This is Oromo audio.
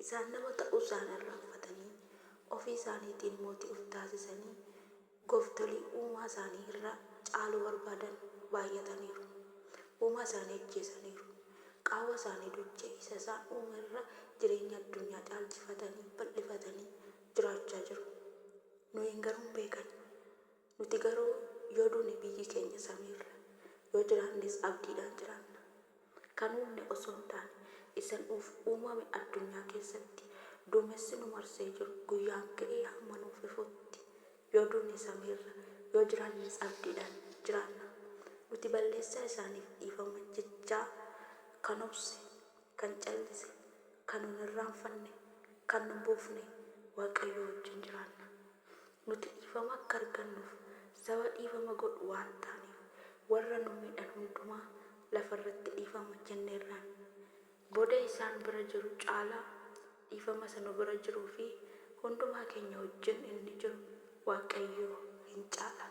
Isaan nama ta'uu isaan irraanfatanii ofii isaaniitiin mootii of taasisanii gooftolii uumaa isaanii irraa caaluu barbaadan baay'ataniiru. Uumaa isaanii ajjeesaniiru. Qaawwa isaanii duchee isa isaan uume irra jireenya addunyaa caalchifatanii bal'ifatanii jiraachaa jiru. Nuyi garuu hin beekan. Nuti garuu yoo duune biyyi keenya samiirra, yoo jiraannes abdiidhaan jiraanna. Kan uumne osoo hin taane isan uumame addunyaa keessatti duumessi nu marsee jiru guyyaan ka'ee hamma nuuf ifutti yoo duune samiirra, yoo jiraannes abdiidhaan jiraanna. Nuti balleessaa isaaniif dhiifama jechaa kan obse, kan callise, kan nun irraanfanne, kan nun buufne Waaqayyo wajjin jiraanna. Nuti dhiifama akka argannuuf saba dhiifama godhu waan taaneef warra nu miidhan hundumaa lafarratti dhiifama jenneerraan. Booda isaan bira jiru caalaa dhiifama sana bira jiruu fi hundumaa keenya wajjin inni jiru Waaqayyo hin caala.